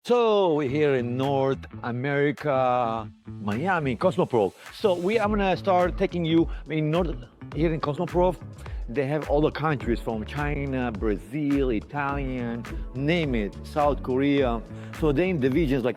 So we're here in North America, Miami, CosmoProf. So I'm gonna start taking you in here in CosmoProf. They have all the countries from China, Brazil, Italian, name it, South Korea. So they in divisions like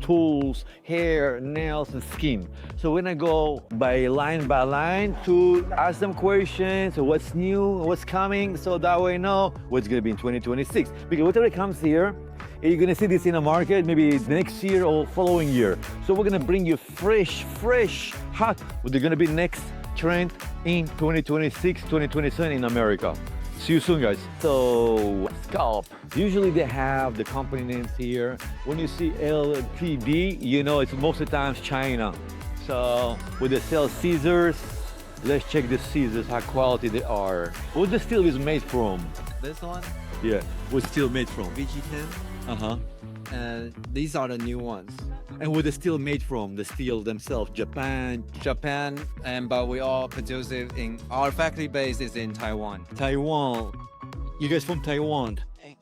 tools, hair, nails, and skin. So we're gonna go by line to ask them questions, what's new, what's coming, so that way know what's gonna be in 2026. Because whatever comes here, you're gonna see this in the market maybe next year or following year. So we're gonna bring you fresh, hot, what's gonna be next trend in 2026, 2027 in America. See you soon, guys. So, scalp. Usually they have the company names here. When you see LTD, you know it's most of the times China. So, when they sell scissors, let's check the scissors, how quality they are. What the steel is made from? This one, Yeah, what's steel made from? VG10, Uh-huh. and these are the new ones. And what the steel made from? The steel themselves, Japan, Japan, but we all produce it in our factory base is in Taiwan. Taiwan. You guys from Taiwan?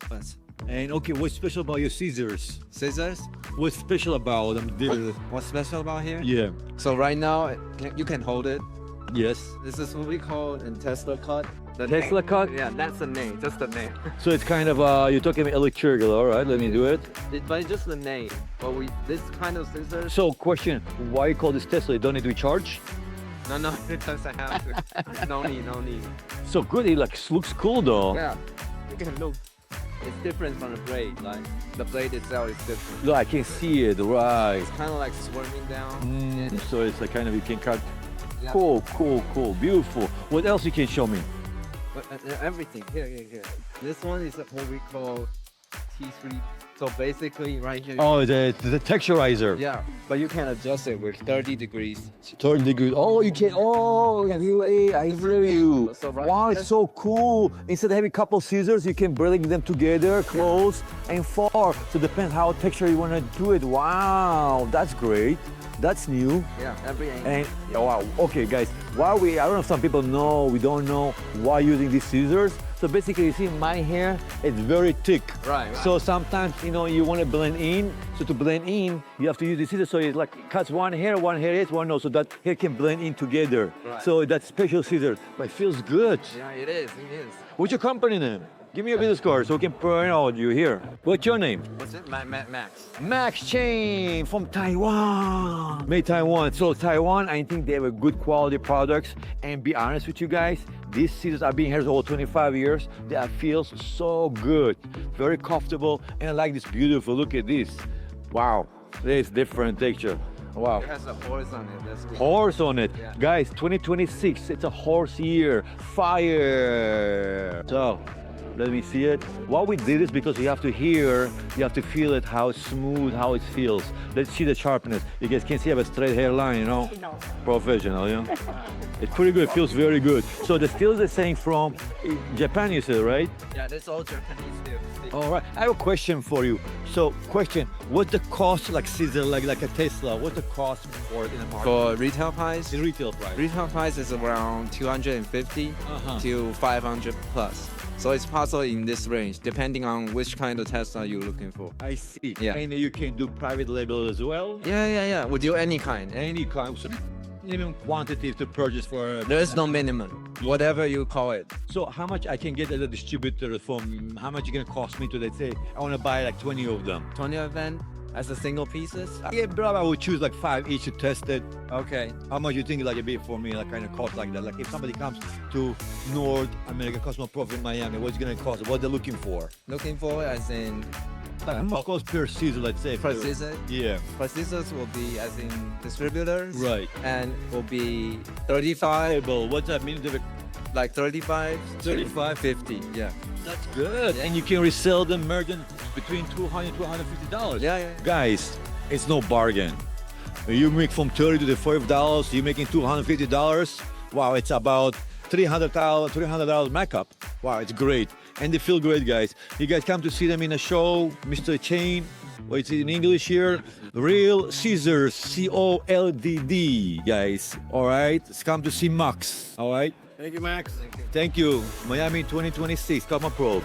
But And okay, what's special about your scissors? scissors, What's special about them? what's special about here? Yeah. So right now you can hold it. Yes. This is what we call in Tesla cut. The Tesla name. cut? Yeah, that's the name, just the name. So it's kind of you're talking about electrical, all right? Let me do it. But it's just the name. But this kind of scissors. So question, why you call this Tesla? You don't need to recharge? No, it doesn't have to. No need. So good, it like looks cool though. Yeah, you can look. It's different from the blade. Like the blade itself is different. Look, I can see it, right. It's kind of like swarming down. So it's like kind of, you can cut. Yeah. Cool, beautiful. What else you can show me? But, everything. Here. This one is what we call T3. So basically, right here. Oh, the texturizer. Yeah, but you can adjust it with 30 degrees. 30 degrees. Oh, you can. Oh, I feel you. So right Wow, there- it's so cool. Instead of having a couple scissors, you can bring them together, close and far. So depends how texture you want to do it. Wow, that's great. That's new. Yeah, every angle. And wow, okay, guys. I don't know if some people know, we don't know why using these scissors. So basically, you see my hair, it's very thick. Right. So sometimes, you want to blend in. So to blend in, you have to use the scissors. So it like cuts one hair is, one no. So that hair can blend in together. Right. So that's special scissors. But it feels good. Yeah, it is. What's your company name? Give me a business card so we can point out you here. What's your name? What's it? Max. Max Chain from Taiwan. Made Taiwan. So Taiwan, I think they have a good quality products. And be honest with you guys, these scissors I've been here for over 25 years. They feels so good, very comfortable, and I like this beautiful. Look at this. Wow, there's different texture. Wow. It has a horse on it. That's good. Horse on it. Yeah. Guys, 2026, it's a horse year. Fire. So, let me see it. Why we did this because you have to feel it, how smooth, how it feels. Let's see the sharpness. You guys can see I have a straight hairline, No. Professional, It's pretty good, it feels very good. So the steel is the same from Japan, you said, right? Yeah, that's all Japanese steel. All right, I have a question for you. So, question, what's the cost, like scissor, like a Tesla, what's the cost for it in the market? For retail price, The retail price. retail price is around 250 Uh-huh. to 500 plus. So it's possible in this range, depending on which kind of Tesla you're looking for. I see. Yeah. And you can do private label as well? Yeah. We do any kind. Any kind, so minimum quantity to purchase for. There is no minimum, whatever you call it. So how much I can get as a distributor from, how much it gonna cost me to, let's say, I wanna buy like 20 of them. 20 of them as a single pieces. Yeah, bro, I would choose like 5 each to test it. Okay. How much you think like it'd be for me, like kind of cost like that? Like if somebody comes to North America CosmoProf in Miami, what's it gonna cost? What they're looking for? Looking for as in Like, how much cost per season, let's say? per scissor. Yeah. Per scissors will be as in distributors. Right. And will be 35, Well, what's that mean? like 35, 35? 50. Yeah. That's good. And you can resell them merchant between $200 to $250. Yeah. Guys, it's no bargain. You make from $30 to the $40, you're making $250. Wow, it's about $300 markup. Wow, it's great. And they feel great, guys. You guys come to see them in a show, Mr. Chain. Well, it's in English here. Real Scissors, COLDD, guys. All right, come to see Max. All right. Thank you, Max. Thank you. Miami 2026, CosmoProf.